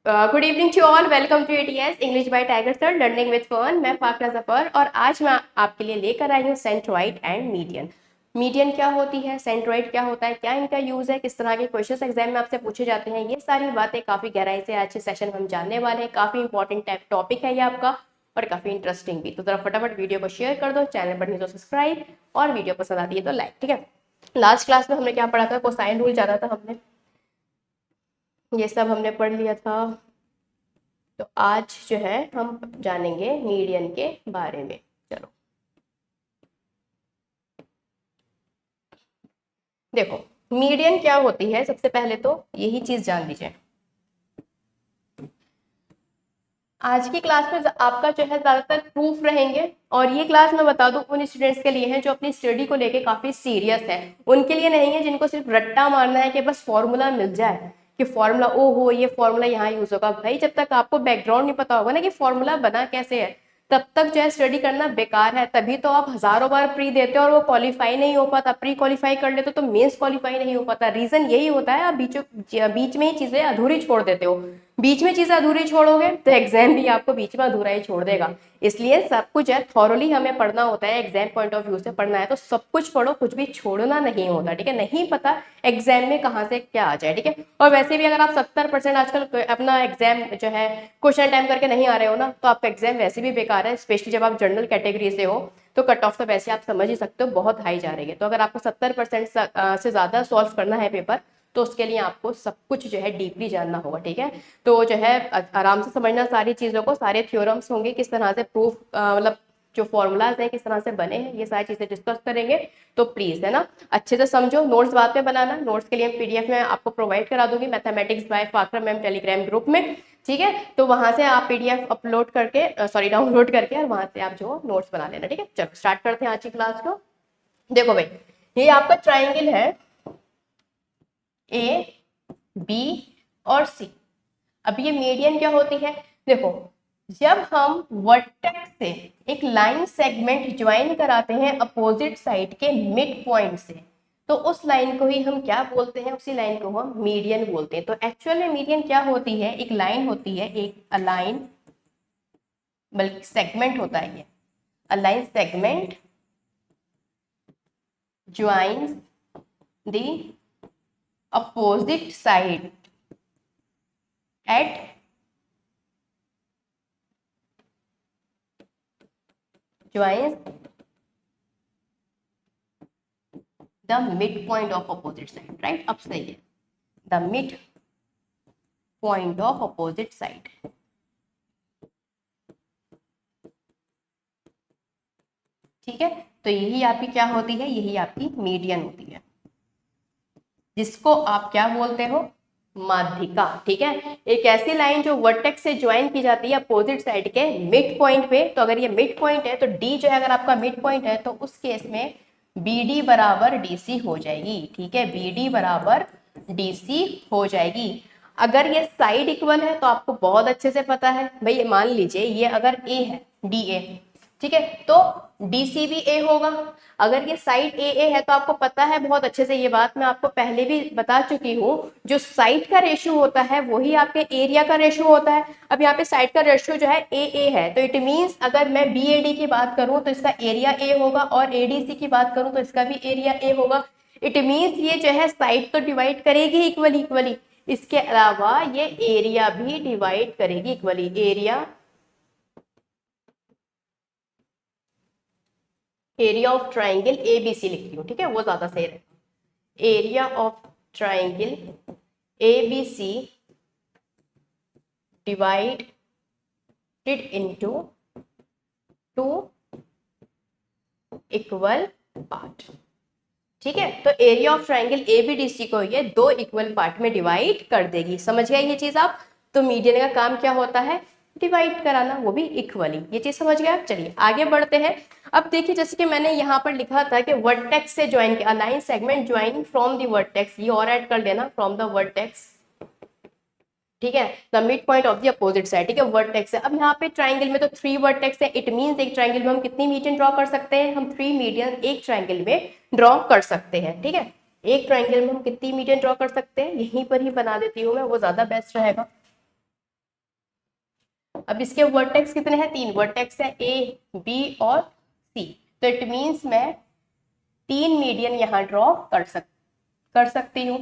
Good evening to all, welcome to ATS English by Tiger sir learning with fun. मैं फाकरा जफर और आज मैं आपके लिए लेकर आई हूँ सेंट्रोइड एंड मीडियन। मीडियन क्या होती है, सेंट्रोइड क्या होता है, क्या इनका यूज है, किस तरह के क्वेश्चंस एग्जाम में आपसे पूछे जाते हैं, ये सारी बातें काफी गहराई से आज के सेशन में हम जानने वाले हैं। काफी इंपॉर्टेंट टॉपिक है ये आपका और काफी इंटरेस्टिंग भी। तो जरा फटाफट वीडियो को शेयर कर दो, चैनल पर नहीं तो सब्सक्राइब और वीडियो पसंद आती है तो लाइक। ठीक है, लास्ट क्लास में हमने क्या पढ़ा था, कोसाइन रूल जाना था हमने, ये सब हमने पढ़ लिया था। तो आज जो है हम जानेंगे मीडियन के बारे में। चलो देखो, मीडियन क्या होती है, सबसे पहले तो यही चीज जान लीजिए। आज की क्लास में आपका जो है ज्यादातर प्रूफ रहेंगे और ये क्लास मैं बता दूं उन स्टूडेंट्स के लिए है जो अपनी स्टडी को लेके काफी सीरियस है। उनके लिए नहीं है जिनको सिर्फ रट्टा मारना है कि बस फॉर्मूला मिल जाए, कि फॉर्मूला ओ हो ये फॉर्मूला यहाँ यूज होगा। भाई जब तक आपको बैकग्राउंड नहीं पता होगा ना कि फॉर्मूला बना कैसे है, तब तक जो है स्टडी करना बेकार है। तभी तो आप हजारों बार प्री देते हो और वो क्वालिफाई नहीं हो पाता। प्री क्वालिफाई कर लेते हो तो मेंस क्वालिफाई नहीं हो पाता। रीजन यही होता है, आप बीच में ही चीजें अधूरी छोड़ देते हो। बीच में चीजें अधूरी छोड़ोगे तो एग्जाम भी आपको बीच में अधूरा ही छोड़ देगा। इसलिए सब कुछ है थॉरली हमें पढ़ना होता है, एग्जाम पॉइंट ऑफ व्यू से पढ़ना है तो सब कुछ पढ़ो, कुछ भी छोड़ना नहीं होता। ठीक है, नहीं पता एग्जाम में कहाँ से क्या आ जाए। ठीक है, और वैसे भी अगर आप 70% आजकल अपना एग्जाम जो है क्वेश्चन टाइम करके नहीं आ रहे हो ना, तो आपका एग्जाम वैसे भी बेकार है। स्पेशली जब आप जनरल कैटेगरी से हो तो कट ऑफ तो वैसे आप समझ ही सकते हो बहुत हाई जा रही है। तो अगर आपको 70% से ज्यादा सॉल्व करना है पेपर, तो उसके लिए आपको सब कुछ जो है डीपली जानना होगा। ठीक है, तो जो है आराम से समझना सारी चीजों को, सारे थ्योरम्स होंगे किस तरह से प्रूफ, मतलब जो फॉर्मूलाज है किस तरह से बने हैं, ये सारी चीजें डिस्कस करेंगे। तो प्लीज है ना अच्छे से समझो। नोट्स बाद में बनाना, नोट्स के लिए पीडीएफ में आपको प्रोवाइड करा दूंगी mathematics by Fakra ma'am Telegram group में। ठीक है, तो वहां से आप पीडीएफ अपलोड करके सॉरी डाउनलोड करके और वहां से आप जो नोट्स बना लेना। ठीक है, चलो स्टार्ट करते हैं आज की क्लास को। देखो भाई, ये आपका ट्राइंगल है ए बी और सी। अब ये मीडियन क्या होती है, देखो जब हम वर्टेक्स से एक लाइन सेगमेंट ज्वाइन कराते हैं अपोजिट साइड के मिड पॉइंट से, तो उस लाइन को ही हम क्या बोलते हैं, उसी लाइन को हम मीडियन बोलते हैं। तो एक्चुअल में मीडियन क्या होती है, एक लाइन होती है, एक अलाइन, बल्कि सेगमेंट होता है ये, align segment joins the opposite side at joins the midpoint of opposite side, right? अब सही है, the mid point of opposite side। ठीक है, तो यही आपकी क्या होती है, यही आपकी मीडियन होती है, जिसको आप क्या बोलते हो, माध्यिका। ठीक है, एक ऐसी लाइन जो वर्टेक्स से ज्वाइन की जाती है अपोजिट साइड के मिड पॉइंट पे। तो अगर ये मिड पॉइंट है तो डी जो है, अगर आपका मिड पॉइंट है तो उस केस में बी डी बराबर डी सी हो जाएगी। ठीक है, बी डी बराबर डी सी हो जाएगी। अगर ये साइड इक्वल है तो आपको बहुत अच्छे से पता है भाई, मान लीजिए ये अगर ए है, डी ए, ठीक है, तो डी सी भी ए होगा। अगर ये साइड ए है तो आपको पता है बहुत अच्छे से, ये बात मैं आपको पहले भी बता चुकी हूँ, जो साइड का रेशियो होता है वही आपके एरिया का रेशियो होता है। अब यहाँ पे साइड का रेशियो जो है ए है, तो इट मींस अगर मैं बी ए डी की बात करूँ तो इसका एरिया ए होगा, और ए डी सी की बात करूँ तो इसका भी एरिया ए होगा। इट मींस ये जो है साइड तो डिवाइड करेगी इक्वली इक्वली, इसके अलावा ये एरिया भी डिवाइड करेगी equally. Area of triangle A B C लिखती हूँ, ठीक है, वो ज्यादा सही रहेगा। Area of triangle A B C divided into two equal part. ठीक है, तो area of triangle A B D C को ये दो इक्वल पार्ट में डिवाइड कर देगी। समझ गए ये चीज आप? तो मीडियन का काम क्या होता है, डिवाइड कराना, वो भी इक्वली। ये चीज समझ गए आप? चलिए आगे बढ़ते हैं। अब देखिए, जैसे कि मैंने यहाँ पर लिखा था कि वर्टेक्स से ज्वाइन किया, align segment joining from the vertex, ये और ऐड कर देना, फ्रॉम द वर्टेक्स। ठीक है, the mid point of the opposite side. ठीक है, वर्टेक्स है। अब यहाँ पे ट्राइंगल में तो 3 वर्टेक्स है, इट मींस एक ट्राइंगल में हम कितनी मीडियन ड्रॉ कर सकते हैं, हम 3 मीडियन एक ट्राइंगल में ड्रॉ कर सकते हैं। ठीक है, एक ट्राइंगल में हम कितनी मीडियन ड्रॉ कर सकते हैं, यहीं पर ही बना देती हूँ मैं, वो ज्यादा बेस्ट रहेगा। अब इसके वर्टेक्स कितने हैं? 3 वर्टेक्स है, ए, बी और सी। तो इट मीन्स मैं 3 मीडियन यहाँ ड्रॉ कर सकती हूँ,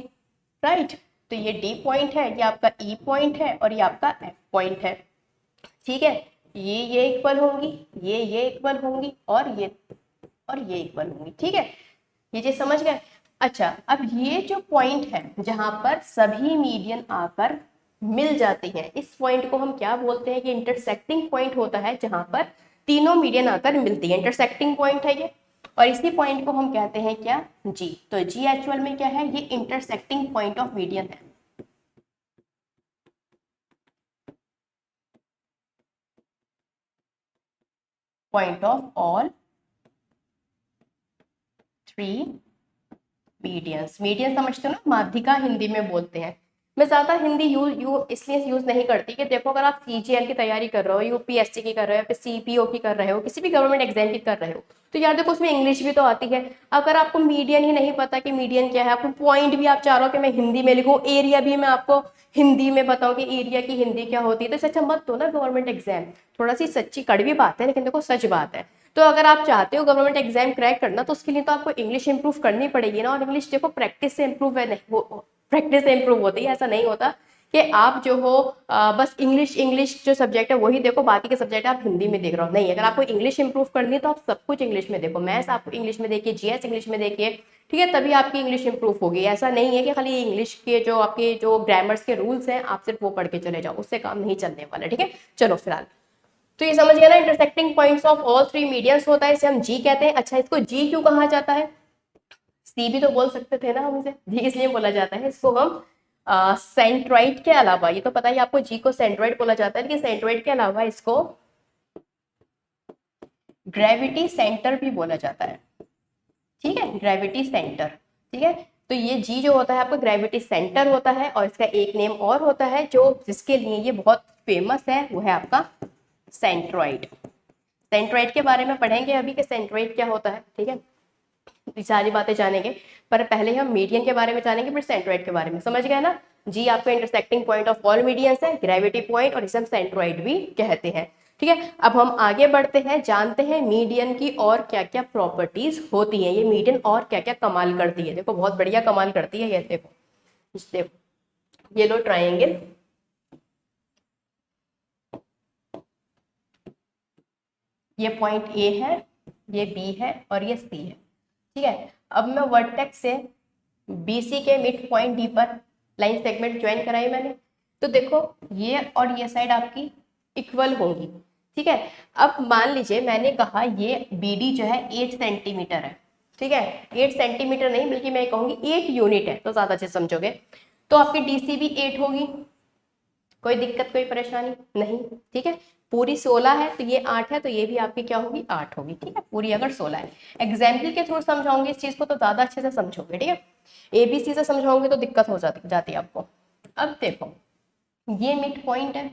राइट। तो ये डी पॉइंट है, ये आपका ई पॉइंट है और ये आपका एफ पॉइंट है, ठीक है। ये इक्वल होंगी, ये इक्वल होंगी और ये इक्वल होंगी, ठीक है। ये चीज समझ गए? अच्छा, अब ये जो पॉइंट है जहां पर सभी मीडियन आकर मिल जाती हैं, इस पॉइंट को हम क्या बोलते हैं? कि इंटरसेक्टिंग पॉइंट होता है, जहां पर तीनों मीडियन आकर मिलती है, इंटरसेक्टिंग पॉइंट है ये। और इसी पॉइंट को हम कहते हैं क्या? जी। तो जी एक्चुअल में क्या है? ये इंटरसेक्टिंग पॉइंट ऑफ मीडियन है। Point of all 3 medians. Median समझते हो ना, माध्यिका हिंदी में बोलते हैं। मैं ज्यादा हिंदी इसलिए यूज नहीं करती कि देखो, अगर आप सीजीएल की तैयारी कर रहे हो, यूपीएससी की कर रहे हो, या सीपीओ की कर रहे हो, किसी भी गवर्नमेंट एग्जाम की कर रहे हो, तो यार देखो उसमें इंग्लिश भी तो आती है। अगर आपको मीडियन ही नहीं पता कि मीडियन क्या है, आपको पॉइंट भी आप चाह रहे हो कि मैं हिंदी में लिखूं, एरिया भी मैं आपको हिंदी में बताऊं कि एरिया की हिंदी क्या होती है, तो अच्छा मत दो ना गवर्नमेंट एग्जाम। थोड़ा सी सच्ची कड़वी बात है, लेकिन देखो सच बात है। तो अगर आप चाहते हो गवर्नमेंट एग्जाम क्रैक करना, तो उसके लिए तो आपको इंग्लिश इंप्रूव करनी पड़ेगी ना। और इंग्लिश देखो प्रैक्टिस से इंप्रूव है, नहीं वो प्रैक्टिस से इंप्रूव होती है, ऐसा नहीं होता कि आप जो हो बस इंग्लिश जो सब्जेक्ट है वही देखो, बाकी के सब्जेक्ट आप हिंदी में देख रहे हो। नहीं, अगर आपको इंग्लिश इंप्रूव करनी है तो आप सब कुछ इंग्लिश में देखो। मैथ्स आप इंग्लिश में देखिए, जीएस इंग्लिश में देखिए, ठीक है, तभी आपकी इंग्लिश इंप्रूव होगी। ऐसा नहीं है कि खाली इंग्लिश के जो आपके जो ग्रामर्स के रूल्स हैं आप सिर्फ वो पढ़ के चले जाओ, उससे काम नहीं चलने वाला, ठीक है। चलो फिलहाल तो ये समझ गया ना, intersecting points of all 3 medians होता है, इसे हम जी कहते हैं। अच्छा, इसको जी क्यों कहा जाता है? सी भी तो बोल सकते थे ना हम इसे, जी इसलिए बोला जाता है। इसको हम सेंट्रोइड के अलावा, ये तो पता ही आपको जी को सेंट्रोइड बोला जाता है, लेकिन सेंट्रोइड के अलावा इसको ग्रेविटी सेंटर भी बोला जाता है, ठीक है, ग्रेविटी सेंटर, ठीक है। तो ये जी जो होता है आपका ग्रेविटी सेंटर होता है, और इसका एक नेम और होता है जो जिसके लिए ये बहुत फेमस है, वो है आपका सेंट्रोइड। सेंट्रोइड के बारे में पढ़ेंगे अभी कि सेंट्रोइड क्या होता है, ठीक है, ये सारी बातें जानेंगे। पर पहले हम मीडियन के बारे में जानेंगे, फिर सेंट्रोइड के बारे में। समझ गए ना? जी आपका intersecting point of all medians है, ग्रेविटी पॉइंट, और इसे हम सेंट्रोइड भी कहते हैं, ठीक है। अब हम आगे बढ़ते हैं, जानते हैं मीडियन की और क्या क्या प्रॉपर्टीज होती हैं, ये मीडियन और क्या क्या कमाल करती है। देखो बहुत बढ़िया कमाल करती है ये, देखो ये लो ट्राइंगल, ये पॉइंट ए है, ये बी है और ये सी है, ठीक है। अब मैं वर्टेक्स से बीसी के मिड पॉइंट डी पर लाइन सेगमेंट ज्वाइन कराई मैंने, तो देखो ये और ये साइड आपकी इक्वल होंगी, ठीक है। अब मान लीजिए मैंने कहा ये बीडी जो है 8 सेंटीमीटर है, ठीक है, 8 सेंटीमीटर नहीं बल्कि मैं कहूंगी 8 यूनिट है, तो ज्यादा अच्छे समझोगे। तो आपकी डीसी भी 8 होगी, कोई दिक्कत कोई परेशानी नहीं, ठीक है। पूरी 16 है तो ये 8 है, तो ये भी आपकी क्या होगी? 8 होगी, ठीक है। पूरी अगर 16 है, एग्जाम्पल के थ्रू समझाऊंगी इस चीज को तो ज्यादा अच्छे से समझोगे, ठीक है। एबीसी से समझाऊंगे तो दिक्कत हो जाती है आपको। अब देखो ये मिड पॉइंट है,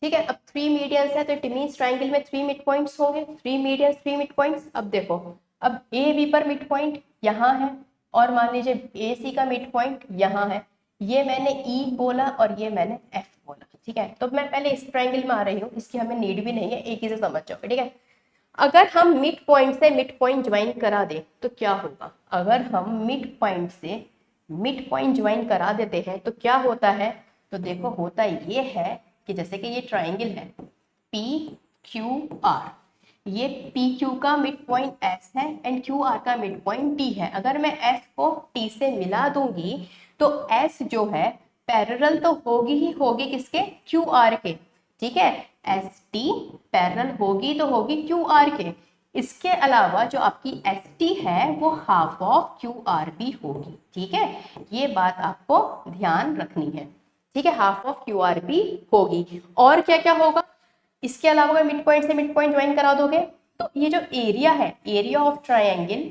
ठीक है। अब 3 मीडियंस है तो इट मींस ट्रायंगल में 3 मिड पॉइंट्स होंगे, 3 मीडियंस 3 मिड पॉइंट्स। अब देखो, अब ए बी पर मिड पॉइंट यहाँ है, और मान लीजिए ए सी का मिड पॉइंट यहाँ है। ये मैंने ई बोला और ये मैंने एफ बोला, ठीक है। तो मैं पहले इस ट्रायंगल में आ रही हूँ, इसकी हमें नीड भी नहीं है, एक ही से समझ जाओगे, ठीक है। अगर हम मिड पॉइंट से मिड पॉइंट ज्वाइन करा दें तो क्या होगा? अगर हम मिड पॉइंट से मिड पॉइंट ज्वाइन करा देते हैं तो क्या होता है? तो देखो होता ये है कि जैसे कि ये ट्राइंगल है पी क्यू आर, ये पी क्यू का मिड पॉइंट एस है एंड क्यू आर का मिड पॉइंट टी है। अगर मैं एस को टी से मिला दूंगी तो एस जो है पैरेलल तो होगी ही होगी किसके? क्यू आर के, ठीक है। एस टी पैरेलल होगी तो होगी क्यू आर के। इसके अलावा जो आपकी एस टी है वो हाफ ऑफ क्यू आर भी होगी, ठीक है। ये बात आपको ध्यान रखनी है, ठीक है, हाफ ऑफ क्यू आर भी होगी। और क्या क्या होगा इसके अलावा? अगर मिड पॉइंट से मिड पॉइंट ज्वाइन करा दोगे तो ये जो एरिया है, area of triangle,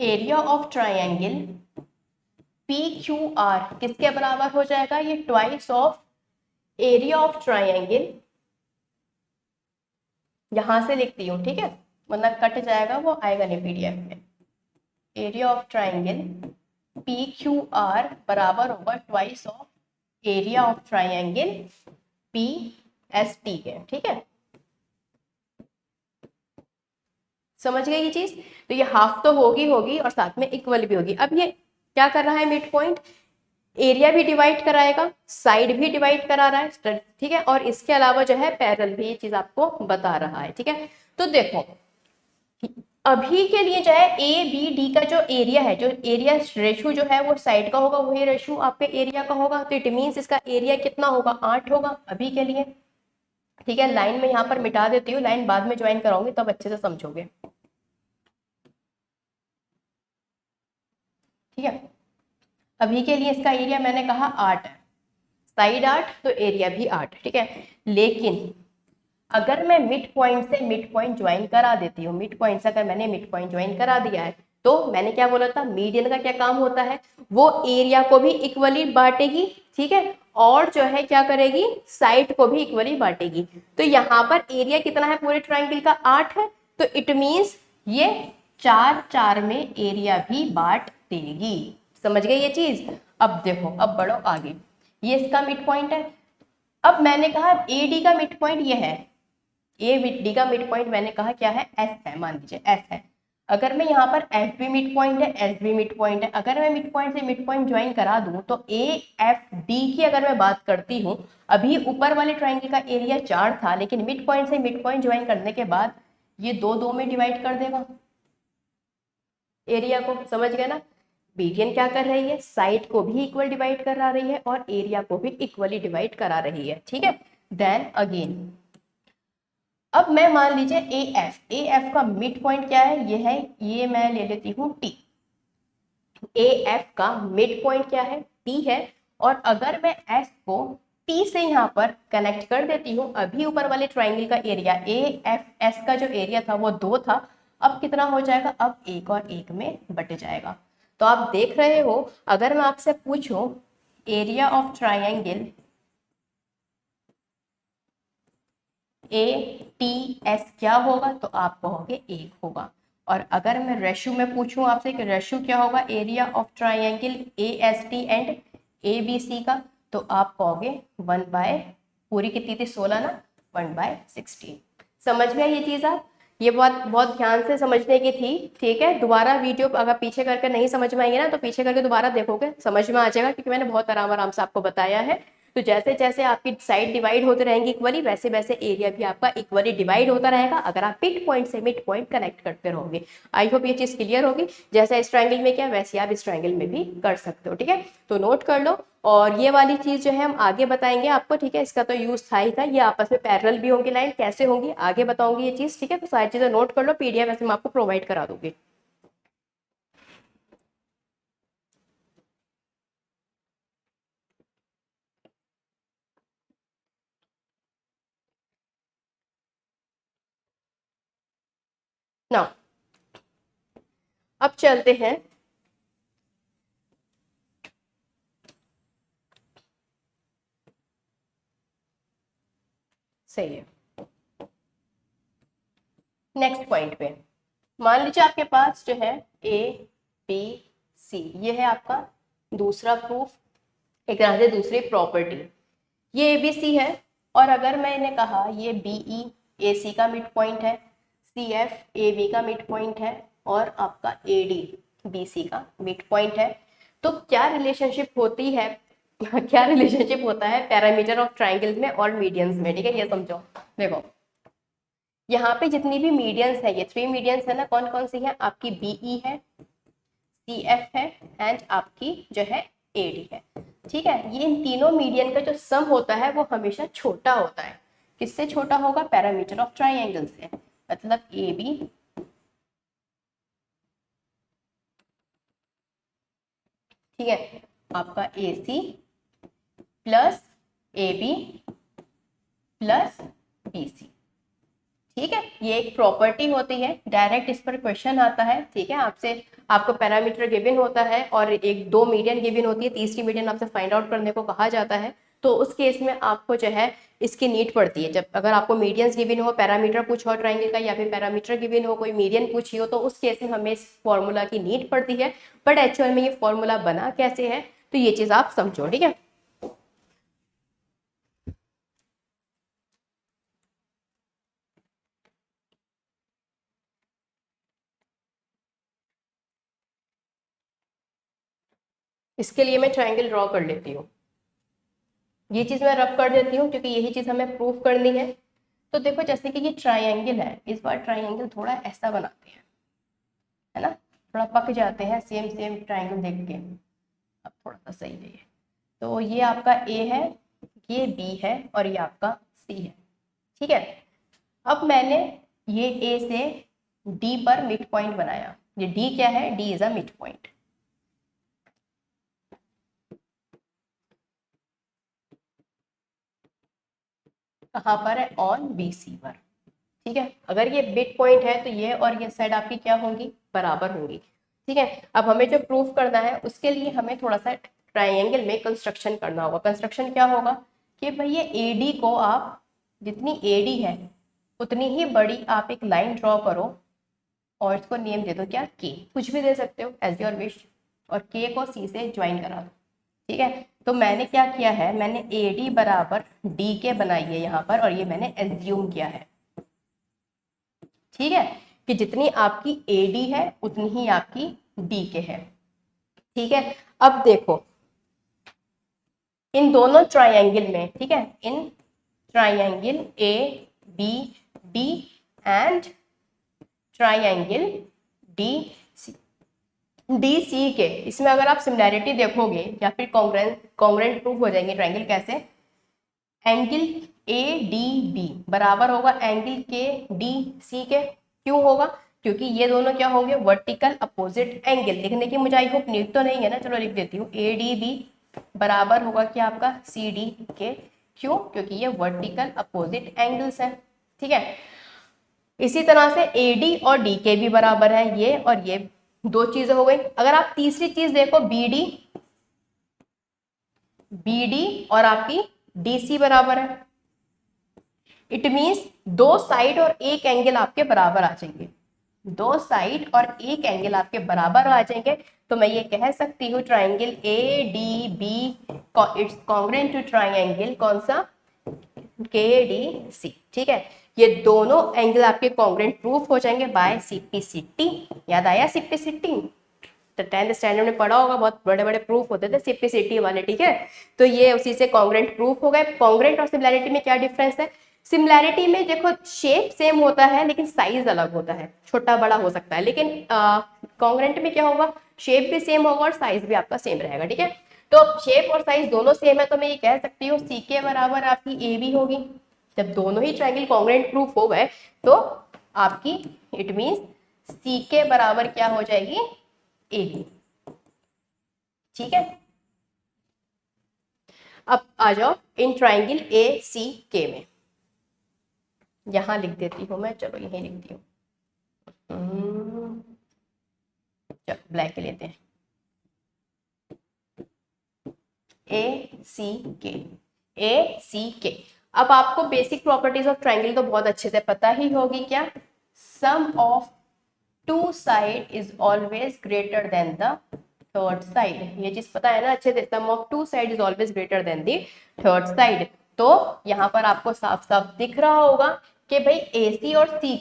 area of triangle P Q R किसके बराबर हो जाएगा? ये twice of area of triangle, यहां से लिखती हूँ, ठीक है, वरना कट जाएगा, वो आएगा नहीं पीडीएफ में। Area of triangle P Q R बराबर होगा twice of area of triangle P S T के, ठीक है, समझ गए ये चीज। तो ये हाफ तो होगी और साथ में इक्वल भी होगी। अब ये क्या कर रहा है मिड पॉइंट, एरिया भी डिवाइड कराएगा, साइड भी डिवाइड करा रहा है, ठीक है, और इसके अलावा जो है पैरेलल भी ये चीज आपको बता रहा है, ठीक है। तो देखो अभी के लिए जो है ए बी डी का जो एरिया है, जो एरिया रेशो जो है वो साइड का होगा, वही रेशो आपके एरिया का होगा। तो इट मीन्स इसका एरिया कितना होगा, 8 होगा अभी के लिए, ठीक है। लाइन में यहाँ पर मिटा देती हूँ, लाइन बाद में ज्वाइन कराऊंगी तब अच्छे से समझोगे, ठीक है। अभी के लिए इसका एरिया मैंने कहा 8 है, साइड 8 तो एरिया भी 8, ठीक है। लेकिन अगर मैं मिड पॉइंट से मिड पॉइंट ज्वाइन करा देती हूँ, मिड पॉइंट से अगर मैंने मिड पॉइंट ज्वाइन करा दिया है, तो मैंने क्या बोला था, मीडियन का क्या काम होता है, वो एरिया को भी इक्वली बांटेगी, ठीक है, और जो है क्या करेगी, साइड को भी इक्वली बांटेगी। तो यहाँ पर एरिया कितना है पूरे ट्राइंगल का, 8 है, तो इट मीन्स ये 4 में एरिया भी बांट देगी। समझ गए ये चीज। अब देखो, अब बढ़ो आगे, ये इसका मिड पॉइंट है। अब मैंने कहा ए डी का मिड पॉइंट ये है, ए डी का मिड पॉइंट मैंने कहा क्या है, एस है, मान लीजिए एस है। अगर मैं यहाँ पर एफ भी मिड पॉइंट है, एस भी मिड पॉइंट है, अगर मैं मिड पॉइंट से मिड पॉइंट ज्वाइन करा दूं तो ए एफ डी की अगर मैं बात करती हूँ, अभी ऊपर वाले ट्राइंगल का एरिया 4 था, लेकिन मिड पॉइंट से मिड पॉइंट ज्वाइन करने के बाद ये दो में डिवाइड कर देगा एरिया को, समझ गए ना। मीडियन क्या कर रही है, साइड को भी इक्वल डिवाइड करा रही है और एरिया को भी इक्वली डिवाइड करा रही है, ठीक है। देन अगेन अब मैं मान लीजिए ए एफ का मिड पॉइंट क्या है, ये है, ये मैं ले लेती हूँ टी। ए एफ का मिड पॉइंट क्या है, टी है। और अगर मैं एस को टी से यहाँ पर कनेक्ट कर देती हूँ, अभी ऊपर वाले ट्राइंगल का एरिया ए एफ एस का जो एरिया था वो 2 था, अब कितना हो जाएगा, अब 1 और 1 में बट जाएगा। तो आप देख रहे हो, अगर मैं आपसे पूछूं area of triangle A T S क्या होगा, तो आप कहोगे 1 होगा। और अगर मैं रेशो में पूछूं आपसे कि रेशो क्या होगा area of triangle A S T and A B C का, तो आप कहोगे 1 बाय, पूरी कितनी थी 16 ना, 1/16। समझ में ये चीज आप, ये बहुत बहुत ध्यान से समझने की थी, ठीक है। दोबारा वीडियो अगर पीछे करके नहीं समझ में आएंगे ना, तो पीछे करके दोबारा देखोगे समझ में आ जाएगा, क्योंकि मैंने बहुत आराम आराम से आपको बताया है। तो जैसे जैसे आपकी साइड डिवाइड होते रहेंगी इक्वली, वैसे वैसे एरिया भी आपका इक्वली डिवाइड होता रहेगा, अगर आप मिड पॉइंट से मिड पॉइंट कनेक्ट करते रहोगे। आई होप ये चीज क्लियर होगी। जैसे इस ट्रायंगल में क्या, वैसे आप इस ट्रायंगल में भी कर सकते हो, ठीक है। तो नोट कर लो। और ये वाली चीज जो है हम आगे बताएंगे आपको, ठीक है। इसका तो यूज था ही था, ये आपस में पैरेलल भी होंगी लाइन, कैसे होंगी आगे बताऊंगी ये चीज, ठीक है। तो सारी चीजें नोट कर लो, पीडीएफ वैसे मैं आपको प्रोवाइड करा दूंगी। ना अब चलते हैं सही है नेक्स्ट पॉइंट पे। मान लीजिए आपके पास जो है ए बी सी, ये है आपका दूसरा प्रूफ, एक तरह से दूसरी प्रॉपर्टी। ये ए बी सी है, और अगर मैंने कहा ये बी ई ए सी का मिड पॉइंट है, सी एफ ए बी का मिड पॉइंट है, और आपका ए डी बी सी का मिड पॉइंट है, तो क्या रिलेशनशिप होती है क्या रिलेशनशिप होता है पैरामीटर ऑफ ट्राइंगल में और मीडियंस में, ठीक है। ये समझो, देखो यहाँ पे जितनी भी मीडियंस है, ये 3 मीडियंस है ना, कौन कौन सी है, आपकी बीई है, सी एफ है, एंड आपकी जो है ए डी है, ठीक है। ये इन तीनों मीडियन का जो सम होता है वो हमेशा छोटा होता है। किससे छोटा होगा, पैरामीटर ऑफ ट्राइंगल से, मतलब ए बी ठीक है, आपका A C plus A B plus B C, ठीक है। ये एक प्रॉपर्टी होती है, डायरेक्ट इस पर क्वेश्चन आता है, ठीक है। आपसे आपको पैरामीटर गिवन होता है और एक 2 मीडियन गिवन होती है, तीसरी मीडियन आपसे फाइंड आउट करने को कहा जाता है। तो उस केस में आपको जो है इसकी नीड पड़ती है। जब अगर आपको मीडियंस गिवन हो, पैरामीटर पूछा हो ट्राइंगल का, या फिर पैरामीटर गिवन हो, कोई मीडियन पूछी हो, तो उस केस में हमें इस फॉर्मूला की नीड पड़ती है। बट एक्चुअल में ये फॉर्मूला बना कैसे है, तो ये चीज आप समझो, ठीक है। इसके लिए मैं ट्राइंगल ड्रॉ कर लेती हूँ। ये चीज मैं रब कर देती हूँ क्योंकि यही चीज हमें प्रूफ करनी है। तो देखो जैसे कि ये ट्राइंगल है, इस बार ट्राइंगल थोड़ा ऐसा बनाते हैं, है ना, थोड़ा पक जाते हैं सेम सेम ट्राइंगल देख के। अब थोड़ा सा सही है ये। तो ये आपका ए है, ये बी है और ये आपका सी है, ठीक है। अब मैंने ये ए से डी पर मिड पॉइंट बनाया। ये डी क्या है, D is a mid point. कहाँ पर है, ऑन बी सी पर, ठीक है। अगर ये मिड पॉइंट है तो ये और ये साइड आपकी क्या होंगी, बराबर होंगी, ठीक है। अब हमें जो प्रूफ करना है उसके लिए हमें थोड़ा सा ट्राइंगल में कंस्ट्रक्शन करना होगा। कंस्ट्रक्शन क्या होगा कि भाई ये एडी को आप, जितनी एडी है उतनी ही बड़ी आप एक लाइन ड्रॉ करो और इसको नेम दे दो क्या, के, कुछ भी दे सकते हो एज योर विश, और के को सी से ज्वाइन करा दो, ठीक है। तो मैंने क्या किया है, मैंने ए डी बराबर डी के बनाई है यहाँ पर, और ये मैंने एज्यूम किया है, ठीक है, कि जितनी आपकी ए डी है उतनी ही आपकी डी के है, ठीक है। अब देखो इन दोनों ट्राइंगल में, ठीक है, in triangle A B D and triangle D C, D C के, इसमें अगर आप सिमिलैरिटी देखोगे या फिर कॉन्ग्रेंट प्रूफ हो जाएंगे ट्राइंगल कैसे, एंगल ए डी बी बराबर होगा एंगल के डी सी के। क्यों होगा, क्योंकि ये दोनों क्या होंगे, वर्टिकल अपोजिट एंगल। लिखने की मुझे आई होप नीड तो नहीं है ना, चलो लिख देती हूँ, ए डी बी बराबर होगा क्या आपका सी डी के। क्यों, क्योंकि ये वर्टिकल अपोजिट एंगल्स है, ठीक है। इसी तरह से ए डी और डी के भी बराबर है, ये और ये दो चीजें हो गई। अगर आप तीसरी चीज देखो बी डी और आपकी डी सी बराबर है, इट मीन्स दो साइड और एक एंगल आपके बराबर आ जाएंगे, दो साइड और एक एंगल आपके बराबर आ जाएंगे। तो मैं ये कह सकती हूँ triangle A D B it's congruent to triangle कौन सा, के डी सी, ठीक है। ये दोनों एंगल आपके कॉन्ग्रुएंट प्रूफ हो जाएंगे बाय सीपीसीटी। याद आया सीपीसीटी, तो 10th स्टैंडर्ड में पढ़ा होगा, बहुत बड़े बड़े प्रूफ होते थे सीपीसीटी वाले, ठीक है। तो ये उसी से कॉन्ग्रुएंट प्रूफ हो गए। कॉन्ग्रुएंट और सिमिलैरिटी में क्या डिफरेंस है, सिमिलैरिटी में देखो शेप सेम होता है लेकिन साइज अलग होता है, छोटा बड़ा हो सकता है, लेकिन कॉन्ग्रुएंट में क्या होगा, शेप भी सेम होगा और साइज भी आपका सेम रहेगा, ठीक है। तो शेप और साइज दोनों सेम है, तो मैं ये कह सकती हूँ सी के बराबर आपकी ए बी होगी। जब दोनों ही ट्रायंगल कॉन्ग्रुएंट प्रूफ हो गए तो आपकी इट मीन्स सी के बराबर क्या हो जाएगी, ए बी, ठीक है। अब आ जाओ इन ट्राइंगल ए सी के में, यहां लिख देती हूं मैं, चलो यहीं लिखती हूँ, चलो ब्लैक के लेते हैं, ए सी के। अब आपको बेसिक प्रॉपर्टीज ऑफ ट्राइंगल तो बहुत अच्छे से पता ही होगी, क्या, sum of two side is always greater than the third side, ये चीज पता है ना अच्छे से, sum of two side is always greater than the third side. तो यहाँ पर आपको साफ साफ दिख रहा होगा कि भाई ए सी और सी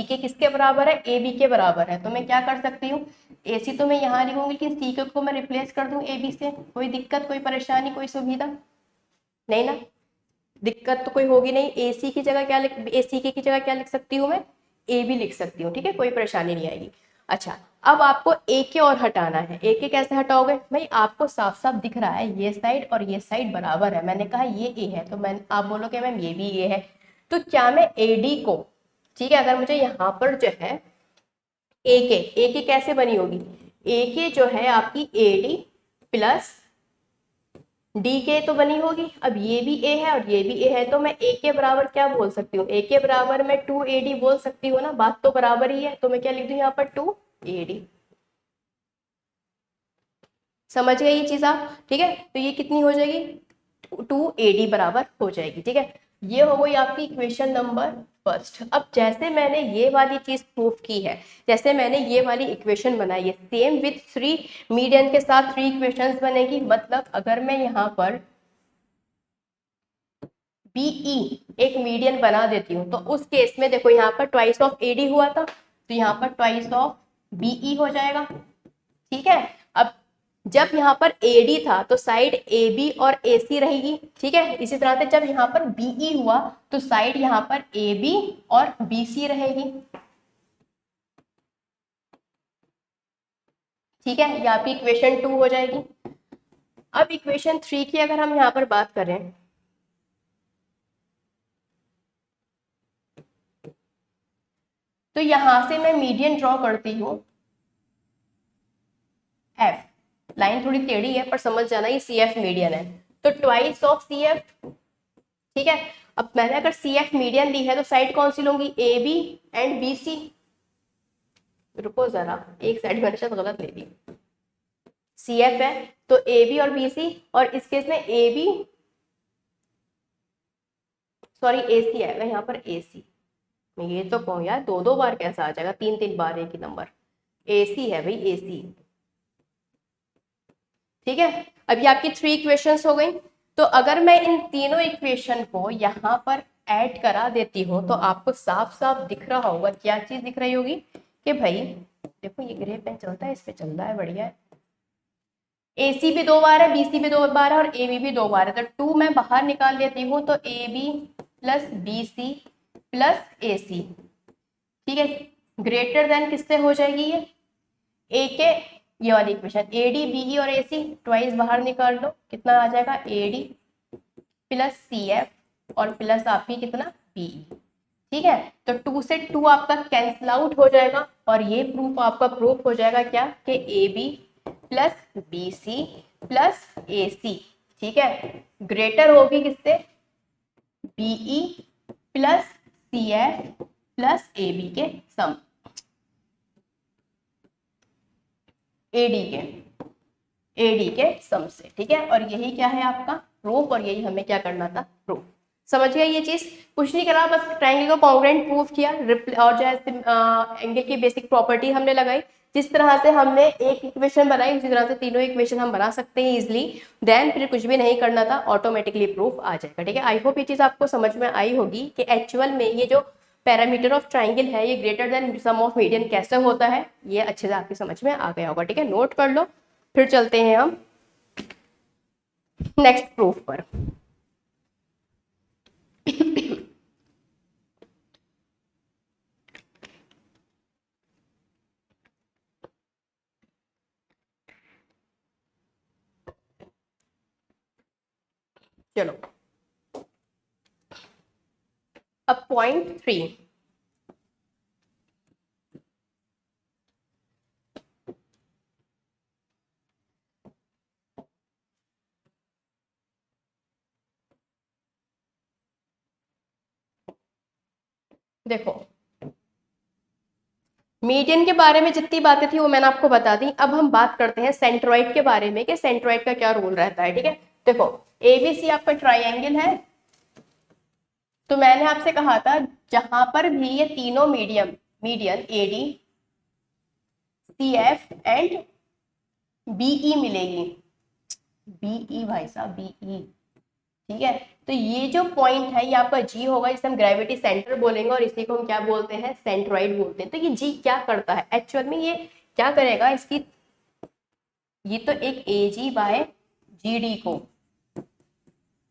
के किसके बराबर है, ए बी के बराबर है। तो मैं क्या कर सकती हूँ, ए सी तो मैं यहाँ लिखूंगी लेकिन सी के को मैं रिप्लेस कर दूं ए बी से। कोई दिक्कत, कोई परेशानी, कोई सुविधा नहीं ना, दिक्कत तो कोई होगी नहीं। ए सी की जगह क्या लिख, ए सी के की जगह क्या लिख सकती हूँ मैं, ए बी लिख सकती हूँ, ठीक है, कोई परेशानी नहीं आएगी। अच्छा अब आपको ए के और हटाना है, ए के कैसे हटाओगे, भाई आपको साफ साफ दिख रहा है ये साइड और ये साइड बराबर है, मैंने कहा ये ए है, तो मैं, आप बोलोगे मैम ये भी ए है, तो क्या मैं ए डी को, ठीक है, अगर मुझे यहाँ पर जो है ए के कैसे बनी होगी, ए के जो है आपकी ए डी प्लस डी के तो बनी होगी। अब ये भी ए है और ये भी ए है, तो मैं ए के बराबर क्या बोल सकती हूँ, ए के बराबर मैं 2AD बोल सकती हूँ ना, बात तो बराबर ही है। तो मैं क्या लिख दूँ यहाँ पर 2AD, समझ गए ये चीज आप, ठीक है। तो ये कितनी हो जाएगी, 2AD बराबर हो जाएगी। ठीक है, ये हो गई आपकी इक्वेशन नंबर फर्स्ट। अब जैसे मैंने ये वाली चीज प्रूफ की है, जैसे मैंने ये वाली इक्वेशन बनाई है, सेम विथ 3 मीडियन के साथ 3 इक्वेशंस बनेगी। मतलब अगर मैं यहाँ पर BE एक मीडियन बना देती हूँ तो उस केस में देखो यहाँ पर ट्वाइस ऑफ AD हुआ था, तो यहाँ पर ट्वाइस ऑफ BE हो जाएगा। ठीक है, अब जब यहाँ पर AD था तो साइड AB और AC रहेगी। ठीक है, इसी तरह से जब यहाँ पर BE हुआ तो साइड यहाँ पर AB और BC रहेगी। ठीक है, ये आपकी इक्वेशन 2 हो जाएगी। अब इक्वेशन 3 की अगर हम यहाँ पर बात करें तो यहां से मैं मीडियन ड्रॉ करती हूँ F। लाइन थोड़ी टेढ़ी है पर समझ जाना ये CF मीडियन है, तो ट्वाइस ऑफ CF। ठीक है, अब मैंने अगर CF मीडियन ली है तो साइड कौन सी लूंगी, AB एंड BC। रुको जरा, एक साइड मैंने शायद गलत ले ली, CF है तो AB और BC, और इस केस में AB सॉरी AC आएगा यहाँ पर AC। मैं ये तो कहूँ यार, दो दो बार कैसा आ जाएगा, तीन तीन बार एक ही नंबर, AC है भाई AC। ठीक है, अभी आपकी 3 इक्वेशंस हो गई। तो अगर मैं इन तीनों इक्वेशन को यहाँ पर ऐड करा देती हूँ तो आपको साफ साफ दिख रहा होगा, क्या चीज दिख रही होगी कि भाई देखो ये ग्रे पेन चलता है, इस पे चल रहा है, बढ़िया है। AC भी 2 बार है, BC भी 2 बार है और AB भी 2 बार है, तो 2 मैं बाहर निकाल लेती हूँ तो AB plus BC plus AC। ठीक है, ग्रेटर देन किससे हो जाएगी ये, A के, ये वाली इक्वेशन AD BE और AC ट्वाइस बाहर निकाल लो, कितना आ जाएगा AD प्लस CF और प्लस आपकी कितना BE। ठीक है, तो 2 से 2 आपका कैंसिल आउट हो जाएगा और ये प्रूफ आपका प्रूफ हो जाएगा क्या कि AB plus BC plus AC। ठीक है, ग्रेटर होगी किससे, BE plus CF plus AB के सम, AD के सम से। ठीक है, और यही क्या है आपका प्रूफ, और यही हमें क्या करना था, प्रूफ। समझ गया ये चीज, कुछ नहीं करा, बस ट्रायंगल को कॉन्ग्रुएंट प्रूफ किया, और जैसे एंगल की बेसिक प्रॉपर्टी हमने लगाई, जिस तरह से हमने एक इक्वेशन बनाई उसी तरह से तीनों इक्वेशन हम बना सकते हैं इजिली। देन फिर कुछ भी नहीं करना था, ऑटोमेटिकली प्रूफ आ जाएगा। ठीक है, आई होप ये चीज आपको समझ में आई होगी कि एक्चुअल में ये जो पैरामीटर ऑफ ट्राइंगल है ये greater than sum of median कैसे होता है, ये अच्छे से आपकी समझ में आ गया होगा। ठीक है, नोट कर लो, फिर चलते हैं हम नेक्स्ट प्रूफ पर। चलो, अब पॉइंट 3, देखो मीडियन के बारे में जितनी बातें थी वो मैंने आपको बता दी। अब हम बात करते हैं सेंट्रॉइड के बारे में कि सेंट्रॉइड का क्या रोल रहता है। ठीक है, देखो ABC आपका ट्राइंगल है, तो मैंने आपसे कहा था जहां पर भी ये तीनों median AD CF and BE मिलेगी, BE भाई साहब BE। ठीक है, तो ये जो पॉइंट है ये आपका G होगा, जिसे हम ग्रेविटी सेंटर बोलेंगे और इसी को हम क्या बोलते हैं, सेंट्रॉइड बोलते हैं। तो ये G क्या करता है एक्चुअल में, ये क्या करेगा, इसकी ये तो एक AG बाय GD को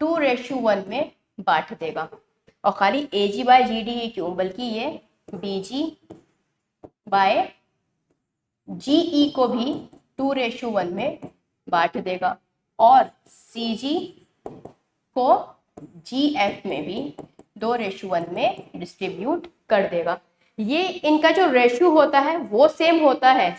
2:1 में बांट देगा, और खाली AG बाय GD ही क्यों, बल्कि ये BG बाय GE को भी 2:1 में बांट देगा, और CG को GF में भी 2:1 में डिस्ट्रीब्यूट कर देगा। ये इनका जो रेशियो होता है वो सेम होता है।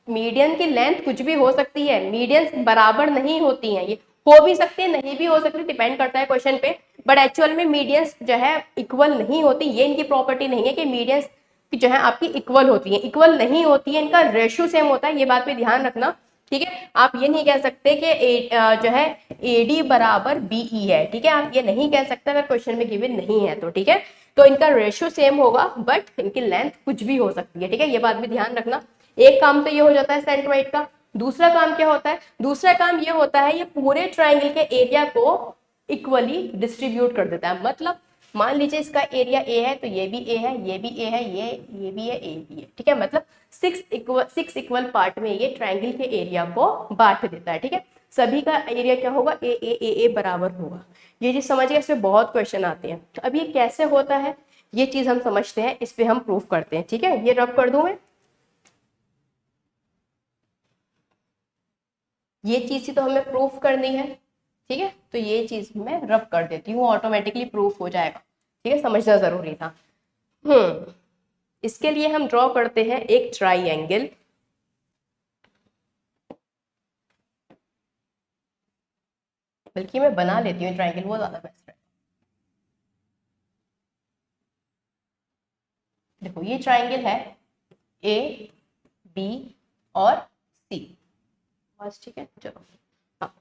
मीडियन की लेंथ कुछ भी हो सकती है, मीडियन बराबर नहीं होती हैं, ये हो भी सकती है नहीं भी हो सकती, डिपेंड करता है क्वेश्चन पे, बट एक्चुअल में मीडियंस जो है इक्वल नहीं होती। ये इनकी प्रॉपर्टी नहीं है कि मीडियंस जो है आपकी इक्वल होती है, इक्वल नहीं होती है, इनका रेशियो सेम होता है, ये बात पे ध्यान रखना। ठीक है, आप ये नहीं कह सकते कि जो है AD बराबर BE है, ठीक है, आप ये नहीं कह सकते अगर क्वेश्चन में गिवन नहीं है तो, ठीक है। तो इनका रेशियो सेम होगा बट इनकी लेंथ कुछ भी हो सकती है, ठीक है, ये बात भी ध्यान रखना। एक काम तो ये हो जाता है सेंट्रोइड का। दूसरा काम क्या होता है? दूसरा काम ये होता है ये पूरे ट्राइंगल के एरिया को इक्वली डिस्ट्रीब्यूट कर देता है। मतलब मान लीजिए इसका एरिया A है तो ये भी A है, ये भी A है, ये भी है, A भी है, ठीक है। मतलब 6 इक्वल पार्ट में ये ट्राइंगल के एरिया को बांट देता है, ठीक है। सभी का एरिया क्या होगा? ए बराबर होगा। ये चीज समझिए, इसमें बहुत क्वेश्चन आते हैं। तो अब ये कैसे होता है ये चीज हम समझते हैं, इस पे हम प्रूफ करते हैं, ठीक है। ये रब कर दूं मैं, ये चीज ही तो हमें प्रूफ करनी है, ठीक है। तो ये चीज मैं रब कर देती हूँ, ऑटोमेटिकली प्रूफ हो जाएगा, ठीक है। समझना जरूरी था। इसके लिए हम ड्रॉ करते हैं एक ट्राइएंगल। बल्कि मैं बना लेती हूँ ट्राइंगल, वो ज्यादा बेस्ट है। देखो ये ट्राइंगल है A, B और C, बस ठीक है। चलो हाँ,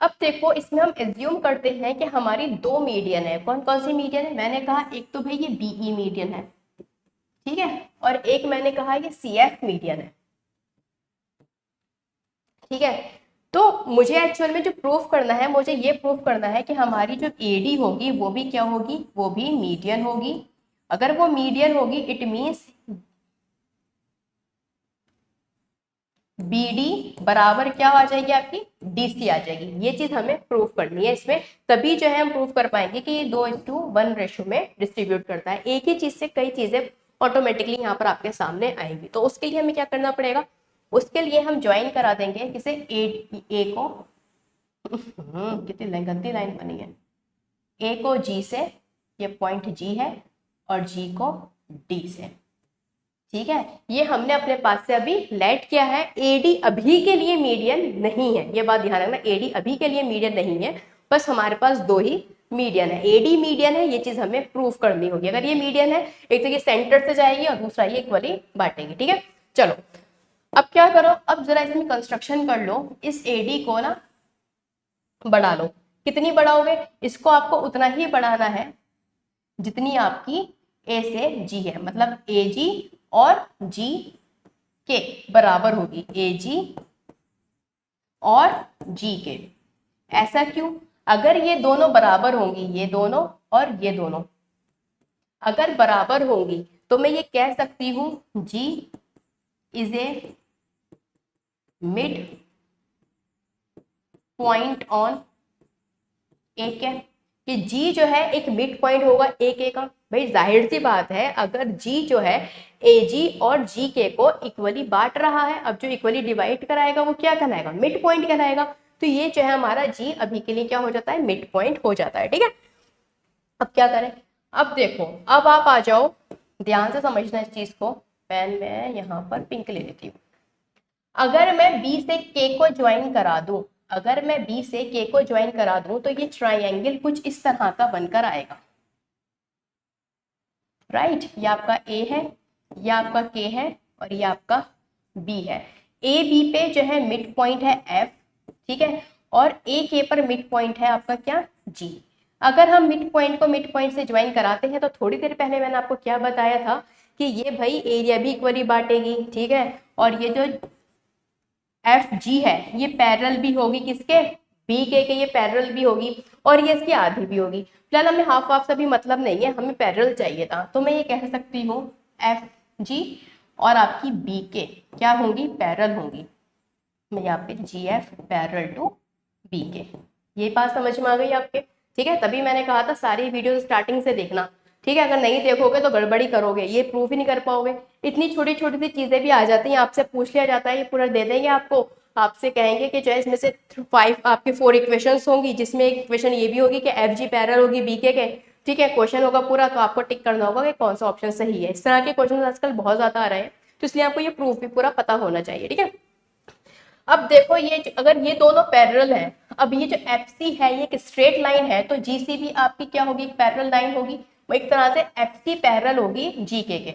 अब देखो इसमें हम एज्यूम करते हैं कि हमारी दो मीडियन है। कौन कौन सी मीडियन है? मैंने कहा एक तो भाई ये BE मीडियन है, ठीक है, और एक मैंने कहा ये CF मीडियन है, ठीक है। तो मुझे एक्चुअल में जो प्रूफ करना है, मुझे ये प्रूफ करना है कि हमारी जो AD होगी वो भी क्या होगी? वो भी मीडियन होगी। अगर वो मीडियन होगी इट मीन्स BD बराबर क्या आ जाएगी? आपकी DC आ जाएगी। ये चीज हमें प्रूफ करनी है इसमें, तभी जो है हम प्रूफ कर पाएंगे कि ये 2:1 रेशो में डिस्ट्रीब्यूट करता है। एक ही चीज से कई चीजें ऑटोमेटिकली यहाँ पर आपके सामने आएंगी। तो उसके लिए हमें क्या करना पड़ेगा? उसके लिए हम ज्वाइन करा देंगे किसे? ए को कितनी गंदी लाइन बनी है। A को G से, ये पॉइंट G है, और G को D से, ठीक है। ये हमने अपने पास से अभी लेट किया है। AD अभी के लिए मीडियन नहीं है, ये बात ध्यान रखना। AD अभी के लिए मीडियन नहीं है, बस हमारे पास दो ही मीडियन है। AD मीडियन है, ये चीज हमें प्रूफ करनी होगी। अगर ये मीडियन है, एक तो ये सेंटर से जाएगी और दूसरा ये इक्वली बांटेगी, ठीक है। चलो अब क्या करो, अब जरा इसमें कंस्ट्रक्शन कर लो। इस AD को ना बढ़ा लो। कितनी बढ़ाओगे? इसको आपको उतना ही बढ़ाना है जितनी आपकी A से G है। मतलब AG और G के बराबर होगी, AG और G के। ऐसा क्यों? अगर ये दोनों बराबर होंगी, ये दोनों और ये दोनों अगर बराबर होंगी तो मैं ये कह सकती हूं G is a mid point on A के, कि G जो है एक मिड पॉइंट होगा AK का। भाई जाहिर सी बात है, अगर G जो है AG और GK को इक्वली बांट रहा है, अब जो इक्वली डिवाइड कराएगा वो क्या कहलाएगा? मिड पॉइंट कहलाएगा। तो ये जो है हमारा G अभी के लिए क्या हो जाता है? मिड पॉइंट हो जाता है, ठीक है। अब क्या करें? अब देखो, अब आप आ जाओ, ध्यान से समझना इस चीज को। पेन में यहाँ पर पिंक ले लेती हूँ। अगर मैं B से K को ज्वाइन करा दूं, अगर मैं B से K को ज्वाइन करा दूं तो ये ट्राइएंगल कुछ इस तरह का बनकर आएगा, राइट। ये आपका A है, ये आपका K है, और ये आपका B है। A B पे जो है मिड पॉइंट है F, ठीक है, और A K पर मिड पॉइंट है आपका क्या? G। अगर हम मिड पॉइंट को मिड पॉइंट से ज्वाइन कराते हैं तो थोड़ी देर पहले मैंने आपको क्या बताया था कि ये भाई एरिया भी इक्वली बांटेगी, ठीक है। और ये जो FG है ये पैरेलल भी होगी किसके? BK के, ये पैरेलल भी होगी, और ये इसकी आधी भी होगी। फिलहाल हमें हाफ हाफ से भी मतलब नहीं है, हमें पैरेलल चाहिए था। तो मैं ये कह सकती हूँ FG और आपकी BK क्या होंगी? पैरेलल होंगी। मैं यहाँ पे GF पैरेलल टू BK। ये बात समझ में आ गई आपके? ठीक है, तभी मैंने कहा था सारी वीडियो स्टार्टिंग से देखना, ठीक है। अगर नहीं देखोगे तो गड़बड़ी करोगे, ये प्रूफ ही नहीं कर पाओगे। इतनी छोटी छोटी सी चीजें भी आ जाती हैं, आपसे पूछ लिया जाता है, ये पूरा दे देंगे आपको। आपसे कहेंगे कि जो है इसमें से 5 आपके 4 इक्वेशंस होंगी, जिसमें एक इक्वेशन ये भी होगी कि FG पैरेलल होगी BK के, ठीक है। क्वेश्चन होगा पूरा, तो आपको टिक करना होगा कि कौन सा ऑप्शन सही है। इस तरह के क्वेश्चन आजकल बहुत ज्यादा आ रहे हैं, तो इसलिए आपको ये प्रूफ भी पूरा पता होना चाहिए, ठीक है। अब देखो ये अगर ये दोनों पैरेलल हैं, अब ये जो FC है ये एक स्ट्रेट लाइन है, तो GC भी आपकी क्या होगी? एक पैरेलल लाइन होगी। वो एक तरह से FC पैरेलल होगी GK के।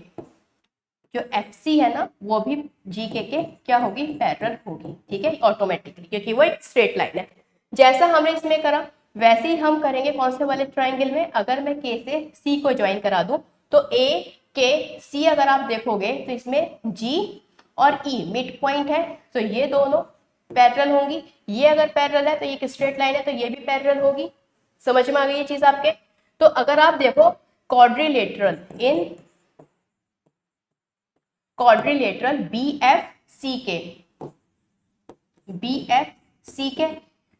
जो FC है ना वो भी GK के क्या होगी, पैरेलल होगी, ठीक है, ऑटोमेटिकली, क्योंकि वो एक स्ट्रेट लाइन है। जैसा हमने इसमें करा वैसे ही हम करेंगे कौन से वाले ट्राइंगल में। अगर मैं K से C को ज्वाइन करा दूं तो AKC अगर आप देखोगे तो इसमें G और E मिड पॉइंट है, तो ये दोनों पैरेलल होंगी। ये अगर पैरेलल है तो ये एक स्ट्रेट लाइन है, तो ये भी पैरेलल होगी। समझ में आ गई ये चीज आपके। तो अगर आप देखो क्वाड्रिलेटरल इन क्वाड्रिलेटरल BFC के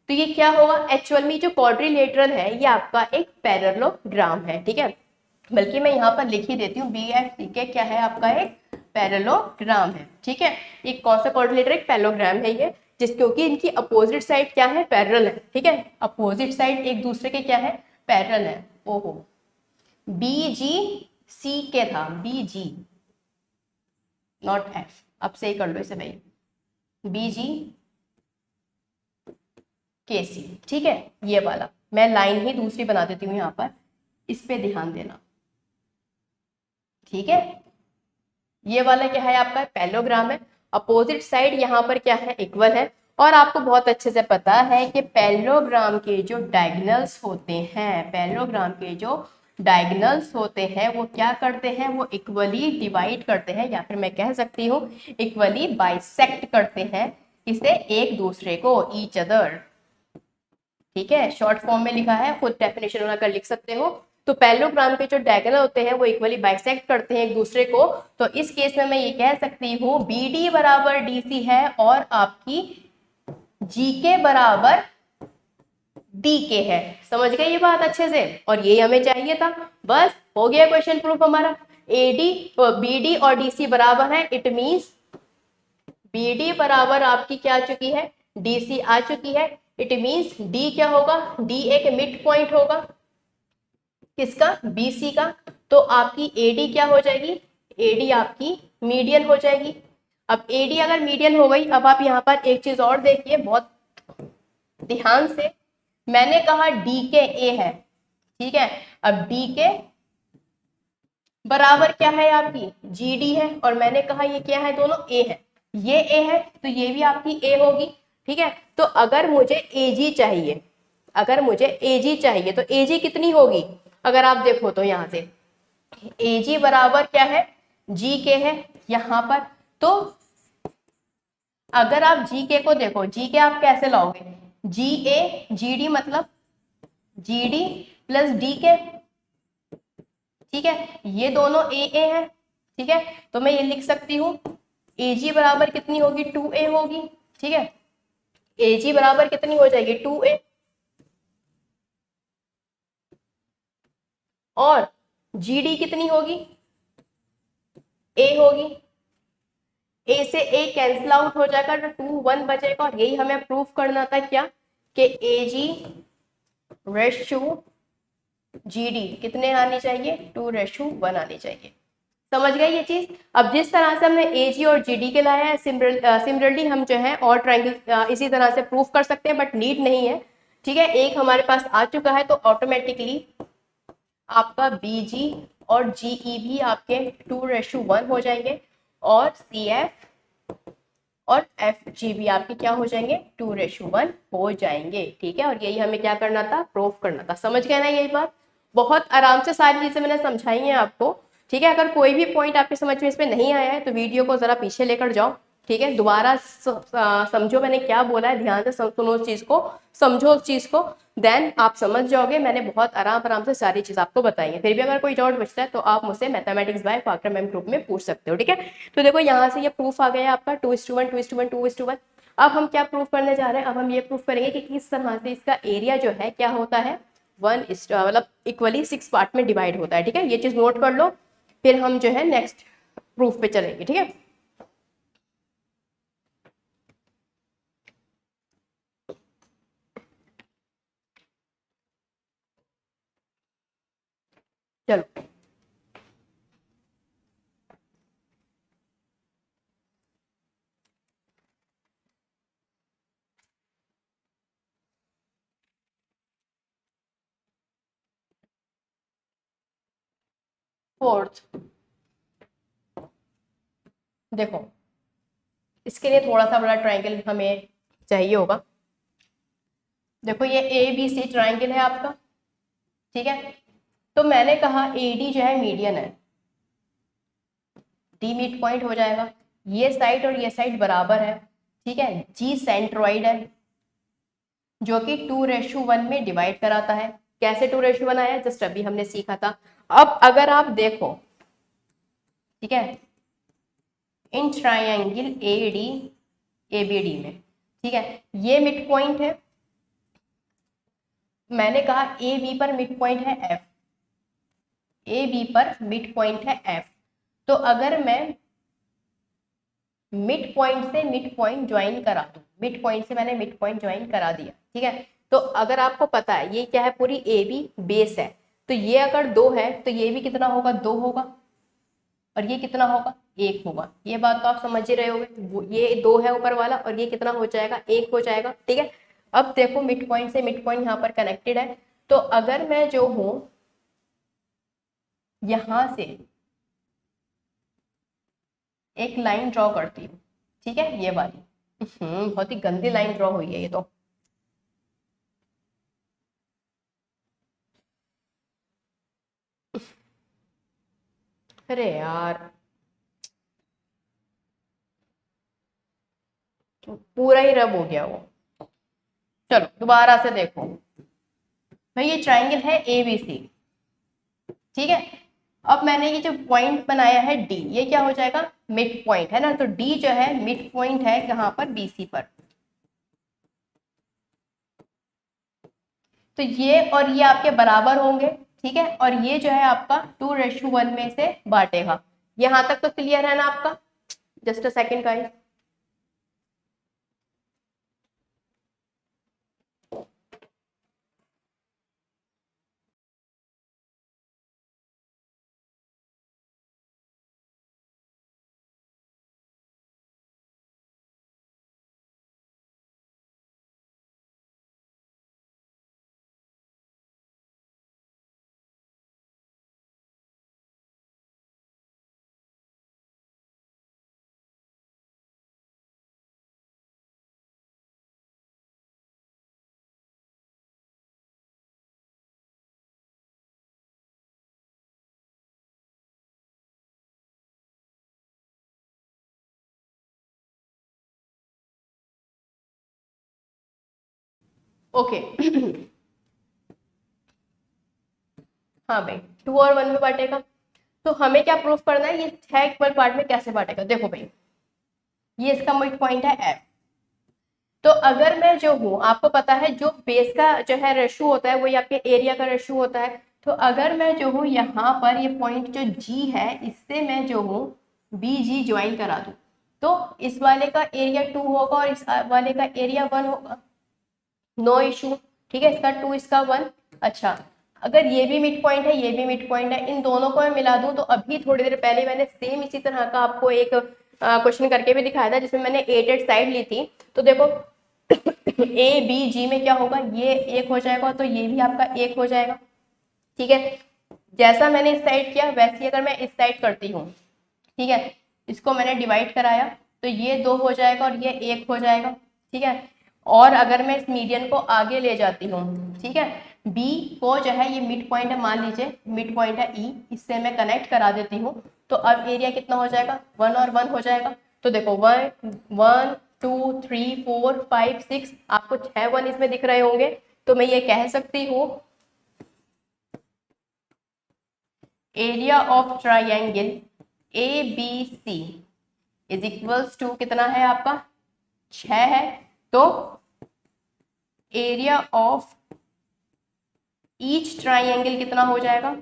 तो ये क्या होगा, एक्चुअल में जो क्वाड्रिलेटरल है ये आपका एक पैरेललोग्राम है, ठीक है। बल्कि मैं यहाँ पर लिख ही देती हूँ, BFC के क्या है, आपका एक पैरेललोग्राम है, ठीक है। एक कौन सा क्वाड्रिलेटर, एक पैरेललोग्राम है ये, क्योंकि इनकी अपोजिट साइड क्या है, पैरेलल है, ठीक है। अपोजिट साइड एक दूसरे के क्या है, पैरेलल है। ओहो, BGC के था, BG नॉट F, अब सही कर लो इसे भाई, BGKC, ठीक है। ये वाला मैं लाइन ही दूसरी बना देती हूँ यहाँ पर, इस पे ध्यान देना, ठीक है। ये वाला क्या है, आपका पैरेललोग्राम है। अपोजिट साइड यहाँ पर क्या है, इक्वल है। और आपको बहुत अच्छे से पता है कि पैरेललोग्राम के जो डायगोनल्स होते हैं, पैरेललोग्राम के जो डायगोनल्स होते हैं वो क्या करते हैं, वो इक्वली डिवाइड करते हैं, या फिर मैं कह सकती हूँ इक्वली बाइसेक्ट करते हैं इसे, एक दूसरे को, ईच अदर, ठीक है। शॉर्ट फॉर्म में लिखा है, खुद डेफिनेशन बनाकर लिख सकते हो। तो पैरेललोग्राम के जो डायगोनल होते हैं वो इक्वली बाइसेक्ट करते हैं एक दूसरे को। तो इस केस में मैं ये कह सकती हूँ BD बराबर DC है और आपकी GK बराबर DK है। समझ गए ये बात अच्छे से, और ये हमें चाहिए था, बस हो गया क्वेश्चन प्रूफ हमारा। BD और DC बराबर है, इट मीन्स BD बराबर आपकी क्या आ चुकी है, DC आ चुकी है। इट मीन्स D क्या होगा, D एक मिड पॉइंट होगा, किसका, BC का। तो आपकी AD क्या हो जाएगी, AD आपकी मीडियन हो जाएगी। अब AD अगर मीडियन हो गई, अब आप यहाँ पर एक चीज और देखिए बहुत ध्यान से, मैंने कहा DK A है, ठीक है। अब DK बराबर क्या है, आपकी GD है, और मैंने कहा ये क्या है, दोनों A है, ये A है तो ये भी आपकी A होगी, ठीक है। तो अगर मुझे AG चाहिए, अगर मुझे AG चाहिए तो AG कितनी होगी, अगर आप देखो तो यहाँ से AG बराबर क्या है, GK है यहाँ पर। तो अगर आप GK को देखो, GK आप कैसे लाओगे, GA GD मतलब GD प्लस DK, ठीक है। ये दोनों AA है, ठीक है। तो मैं ये लिख सकती हूँ AG बराबर कितनी होगी, 2A होगी, ठीक है। AG बराबर कितनी हो जाएगी, 2A, और GD कितनी होगी, A होगी। A से A कैंसिल आउट हो जाएगा तो 2 1 बचेगा, और यही हमें प्रूफ करना था क्या, कि AG रेशो GD कितने आनी चाहिए, 2:1 आनी चाहिए। समझ गए ये चीज। अब जिस तरह से हमने AG और GD के लाया है, सिमिलरली हम जो है और ट्राइंगल इसी तरह से प्रूफ कर सकते हैं, बट नीड नहीं है, ठीक है। एक हमारे पास आ चुका है तो ऑटोमेटिकली आपका BG और GE भी आपके 2:1 हो जाएंगे, और CF और FG भी आपके क्या हो जाएंगे, 2:1 हो जाएंगे, ठीक है। और यही हमें क्या करना था, प्रूफ करना था। समझ गए ना यही बात, बहुत आराम से सारी चीजें मैंने समझाई हैं आपको, ठीक है। अगर कोई भी पॉइंट आपकी समझ में इसमें नहीं आया है तो वीडियो को जरा पीछे लेकर जाओ, ठीक है। दोबारा समझो मैंने क्या बोला है, ध्यान से सुनो उस चीज को, समझो उस चीज को, देन आप समझ जाओगे। मैंने बहुत आराम आराम से सारी चीज आपको बताई है। फिर भी अगर कोई डाउट बचता है तो आप मुझसे mathematics by Fakra ma'am group में पूछ सकते हो, ठीक है। तो देखो यहाँ से ये प्रूफ आ गया आपका 2:1 2:1 2:1। अब हम क्या प्रूफ करने जा रहे हैं, अब हम ये प्रूफ करेंगे कि किस तरह से इसका एरिया जो है क्या होता है, मतलब इक्वली 6 पार्ट में डिवाइड होता है, ठीक है। ये चीज नोट कर लो, फिर हम जो है नेक्स्ट प्रूफ पे चलेंगे, ठीक है। चलो, फोर्थ, देखो इसके लिए थोड़ा सा बड़ा ट्राइंगल हमें चाहिए होगा। देखो ये ए बी सी ट्राइंगल है आपका, ठीक है। तो मैंने कहा ए डी जो है मीडियन है, डी मिड पॉइंट हो जाएगा, ये साइड और ये साइड बराबर है, ठीक है। जी सेंट्रॉइड है जो कि 2:1 में डिवाइड कराता है। कैसे 2:1 आया, जस्ट अभी हमने सीखा था। अब अगर आप देखो, ठीक है, in triangle A D A B D में, ठीक है, ये मिड पॉइंट है। मैंने कहा ए बी पर मिड पॉइंट है एफ, ए बी पर मिड पॉइंट है एफ। तो अगर मैं मिड पॉइंट से मिड पॉइंट ज्वाइन करा दूं, मिड पॉइंट से मैंने मिड पॉइंट ज्वाइन करा दिया, ठीक है। तो अगर आपको पता है ये क्या है, पूरी ए बी बेस है, तो ये अगर 2 है तो ये भी कितना होगा, 2 होगा, और ये कितना होगा, 1 होगा। ये बात तो आप समझ ही रहे होगे, ये 2 है ऊपर वाला और ये कितना हो जाएगा, 1 हो जाएगा, ठीक है। अब देखो मिड पॉइंट से मिड पॉइंट यहाँ पर कनेक्टेड है, तो अगर मैं जो हूं यहां से एक लाइन ड्रॉ करती हूँ, ठीक है, ये वाली, बहुत ही गंदी लाइन ड्रॉ हुई है ये तो। अरे यार पूरा ही रब हो गया वो। चलो दोबारा से देखो भाई, ये ट्राइंगल है ए बी सी, ठीक है। अब मैंने ये जो पॉइंट बनाया है डी, ये क्या हो जाएगा, मिड पॉइंट है ना। तो डी जो है मिड पॉइंट है कहाँ पर, बी सी पर। तो ये और ये आपके बराबर होंगे, ठीक है, और ये जो है आपका 2:1 में से बांटेगा। यहां तक तो क्लियर है ना आपका, just a second guys. Okay हाँ भाई, 2 और 1 में बांटेगा। तो हमें क्या प्रूफ करना है, ये 6 इक्वल पार्ट में कैसे बांटेगा। देखो भाई, ये इसका मिड पॉइंट है एफ। तो अगर मैं जो हूँ, आपको पता है जो बेस का जो है रेशो होता है वही आपके एरिया का रेशो होता है। तो अगर मैं जो हूँ यहाँ पर ये पॉइंट जो जी है, इससे मैं जो हूँ बी जी ज्वाइन करा दूँ, तो इस वाले का एरिया 2 होगा और इस वाले का एरिया 1 होगा, नो इशू, ठीक है। इसका 2 इसका 1। अच्छा, अगर ये भी मिड पॉइंट है, ये भी मिड पॉइंट है, इन दोनों को मैं मिला दूं, तो अभी थोड़ी देर पहले मैंने सेम इसी तरह का आपको एक क्वेश्चन करके भी दिखाया था जिसमें मैंने 8 साइड ली थी। तो देखो ए बी जी में क्या होगा, ये 1 हो जाएगा, तो ये भी आपका 1 हो जाएगा, ठीक है। जैसा मैंने इस साइड किया वैसे ही अगर मैं इस साइड करती हूँ, ठीक है, इसको मैंने डिवाइड कराया, तो ये 2 हो जाएगा और ये 1 हो जाएगा, ठीक है। और अगर मैं इस मीडियन को आगे ले जाती हूँ, ठीक है, बी को जो है ये मिड पॉइंट है, मान लीजिए मिड पॉइंट है ई, इससे मैं कनेक्ट करा देती हूँ, तो अब एरिया कितना हो जाएगा, 1 और 1 हो जाएगा। तो देखो 1 1 2 3 4 5 6, आपको 6 1 इसमें दिख रहे होंगे। तो मैं ये कह सकती हूँ area of triangle A B C is equals to कितना है आपका, 6 है। तो एरिया ऑफ ईच ट्राइंगल कितना हो जाएगा,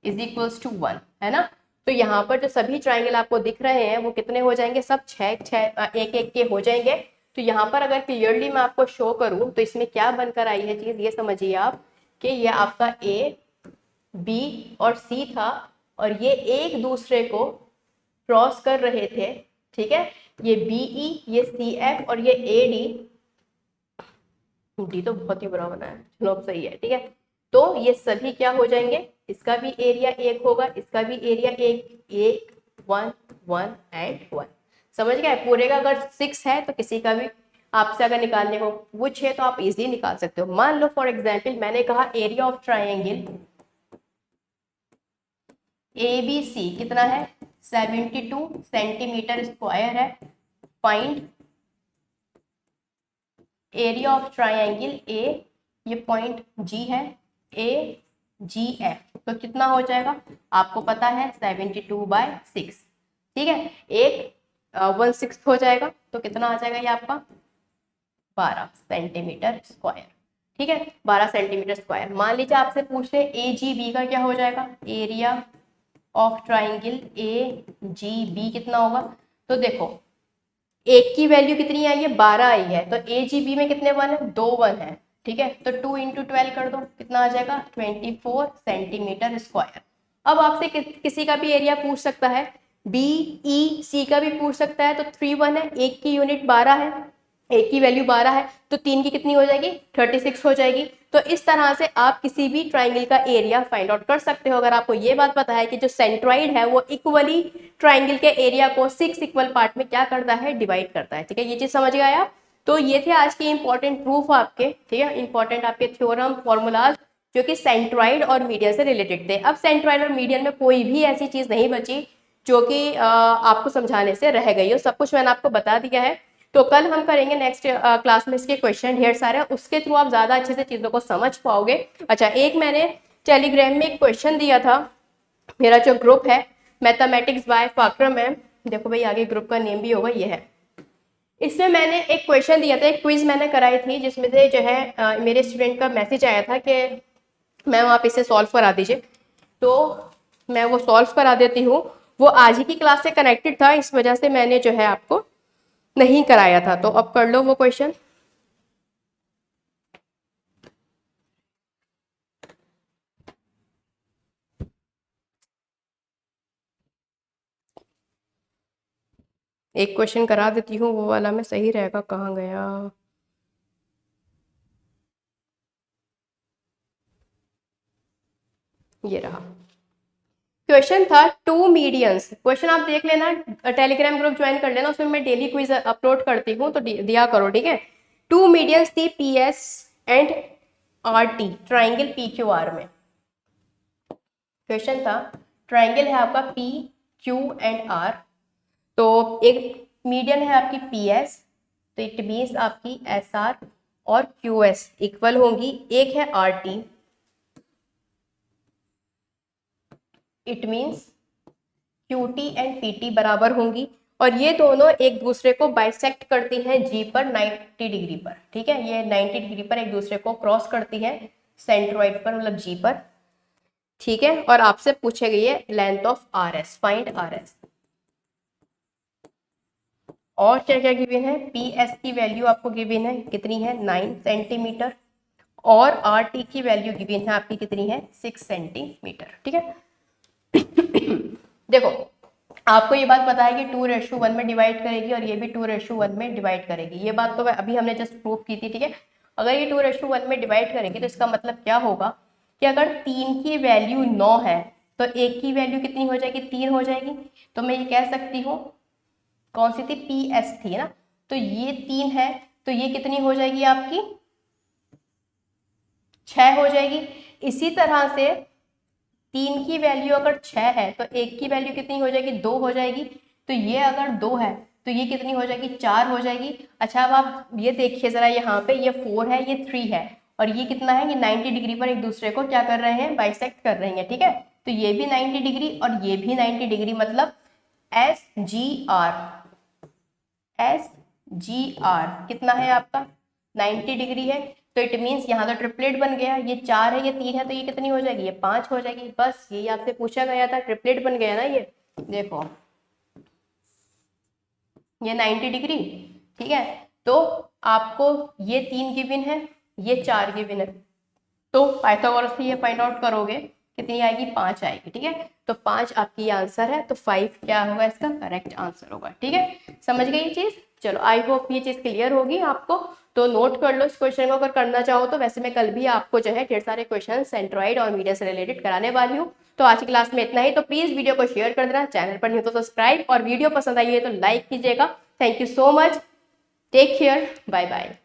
इज इक्वल्स टू 1, है ना। तो यहाँ पर जो सभी ट्राइंगल आपको दिख रहे हैं वो कितने हो जाएंगे, सब 6 6 एक एक के हो जाएंगे। तो यहाँ पर अगर क्लियरली मैं आपको शो करूँ तो इसमें क्या बनकर आई है चीज, ये समझिए आप कि ये आपका ए बी और सी था, और ये एक दूसरे को क्रॉस कर रहे थे, ठीक है। ये बीई, ये सी एफ और ये ए डी, डी तो बहुत ही बुरा बना है, चलो अब सही है, ठीक है। तो ये सभी क्या हो जाएंगे, इसका भी एरिया 1 होगा, इसका भी एरिया एक एक 1 1 एंड 1। समझ गए? पूरे का अगर 6 है तो किसी का भी आपसे अगर निकालने को कुछ है तो आप इजीली निकाल सकते हो। मान लो फॉर एग्जांपल मैंने कहा एरिया ऑफ ट्राइंगल ABC कितना है, 72 सेंटीमीटर स्क्वायर है। Find area of triangle A, ये पॉइंट G है, AGF, तो कितना हो जाएगा आपको पता है 72/6। ठीक है, एक 1/6 हो जाएगा तो कितना आ जाएगा ये आपका 12 सेंटीमीटर स्क्वायर। ठीक है, 12 सेंटीमीटर स्क्वायर। मान लीजिए आपसे पूछ ले AGB का क्या हो जाएगा, एरिया ऑफ ट्राइंगल AGB कितना होगा। तो देखो एक की वैल्यू कितनी आई है, 12 आई है, तो AGB में कितने वन है, 2 वन है। ठीक है, तो 2 × 12 कर दो, कितना आ जाएगा 24 सेंटीमीटर स्क्वायर। अब आपसे किसी का भी एरिया पूछ सकता है, BEC का भी पूछ सकता है, तो 3 1 है, एक की यूनिट 12 है, एक की वैल्यू 12 है, तो 3 की कितनी हो जाएगी 36 हो जाएगी। तो इस तरह से आप किसी भी ट्राइंगल का एरिया फाइंड आउट कर सकते हो। अगर आपको ये बात पता है कि जो सेंट्रॉइड है वो इक्वली ट्राइंगल के एरिया को 6 इक्वल पार्ट में क्या करता है, डिवाइड करता है। ठीक है, ये चीज समझ गए आप। तो ये थे आज के इंपॉर्टेंट प्रूफ आपके, ठीक है, इंपॉर्टेंट आपके थ्योरम फॉर्मूलाज जो कि सेंट्रॉइड और मीडियन से रिलेटेड थे। अब सेंट्रॉइड और मीडियन में कोई भी ऐसी चीज नहीं बची जो कि आपको समझाने से रह गई हो, सब कुछ मैंने आपको बता दिया है। तो कल हम करेंगे नेक्स्ट क्लास में इसके क्वेश्चन ढेर सारे, उसके थ्रू आप ज्यादा अच्छे से चीजों को समझ पाओगे। अच्छा, एक मैंने टेलीग्राम में एक क्वेश्चन दिया था, मेरा जो ग्रुप है मैथमेटिक्स बाय फाकरा मैम, देखो भाई आगे ग्रुप का नेम भी होगा, ये है। इसमें मैंने एक क्वेश्चन दिया था, एक क्विज मैंने कराई थी, जिसमें से जो है मेरे स्टूडेंट का मैसेज आया था कि मैम आप इसे सॉल्व करा दीजिए। तो मैं वो सॉल्व करा देती हूँ। वो आज ही की क्लास से कनेक्टेड था, इस वजह से मैंने जो है आपको नहीं कराया था। तो अब कर लो वो क्वेश्चन। एक क्वेश्चन करा देती हूँ, वो वाला मैं सही रहेगा, कहाँ गया। ये रहा क्वेश्चन था, टू मीडियंस। क्वेश्चन आप देख लेना, टेलीग्राम ग्रुप ज्वाइन कर लेना, उसमें मैं डेली क्विज अपलोड करती हूँ, तो दिया करो। ठीक है, टू मीडियंस थी PS and RT triangle PQR में। क्वेश्चन था, ट्राइंगल है आपका PQ एंड R, तो एक मीडियन है आपकी PS, तो इट मीन्स आपकी SR और QS इक्वल होंगी। एक है RT, it means QT and PT बराबर होंगी, और ये दोनों एक दूसरे को बाइसेक्ट करती हैं G पर 90 डिग्री पर। ठीक है, ये 90 डिग्री पर एक दूसरे को क्रॉस करती है सेंट्रॉइड पर, मतलब G पर। ठीक है, और आपसे पूछे गई है length of RS, find RS। और क्या क्या गिवन है, PS की वैल्यू आपको गिवन है कितनी है 9 सेंटीमीटर, और RT की वैल्यू गिवन है आपकी कितनी है 6 सेंटीमीटर। ठीक है देखो आपको ये बात पता है कि 2:1 में डिवाइड करेगी, और ये भी 2:1 में डिवाइड करेगी। ये बात तो अभी हमने जस्ट प्रूफ की थी। ठीक है, अगर ये 2:1 में डिवाइड करेगी तो इसका मतलब क्या होगा कि अगर 3 की वैल्यू 9 है तो एक की वैल्यू कितनी हो जाएगी, 3 हो जाएगी। तो मैं ये कह सकती हूँ, कौन सी थी, PS थी ना, तो ये 3 है, तो ये कितनी हो जाएगी आपकी 6 हो जाएगी। इसी तरह से 3 की वैल्यू अगर 6 है तो एक की वैल्यू कितनी हो जाएगी, 2 हो जाएगी। तो ये अगर 2 है तो ये कितनी हो जाएगी, 4 हो जाएगी। अच्छा, अब आप ये देखिए जरा, यहाँ पे ये 4 है, ये 3 है, और ये कितना है, ये 90 डिग्री पर एक दूसरे को क्या कर रहे हैं, बाइसेक्ट कर रहे हैं। ठीक है, तो ये भी 90 डिग्री और ये भी 90 डिग्री, मतलब SGR कितना है आपका 90 डिग्री है। तो इट मीन्स यहाँ तो ट्रिपलेट बन गया, ये 4 है, ये 3 है, तो ये कितनी हो जाएगी, ये 5 हो जाएगी। बस यही आपसे पूछा गया था, ट्रिपलेट बन गया ना ये। देखो ये 90 डिग्री। ठीक है, तो आपको ये 3 गिवन है, ये 4 गिवन है, तो पाइथागोरस से ये फाइंड आउट करोगे कितनी आएगी, 5 आएगी। ठीक है, तो 5 आपकी आंसर है, तो 5 क्या होगा इसका करेक्ट आंसर होगा। ठीक है, समझ गई ये चीज। चलो, आई होप ये चीज क्लियर होगी आपको। तो नोट कर लो इस क्वेश्चन को अगर करना चाहो तो। वैसे मैं कल भी आपको जो है ढेर सारे क्वेश्चन एंड्रॉइड और मीडिया से रिलेटेड कराने वाली हूँ। तो आज की क्लास में इतना ही। तो प्लीज वीडियो को शेयर कर देना, चैनल पर नहीं हो तो सब्सक्राइब, और वीडियो पसंद आई है तो लाइक कीजिएगा। Thank you so much, take care, bye bye.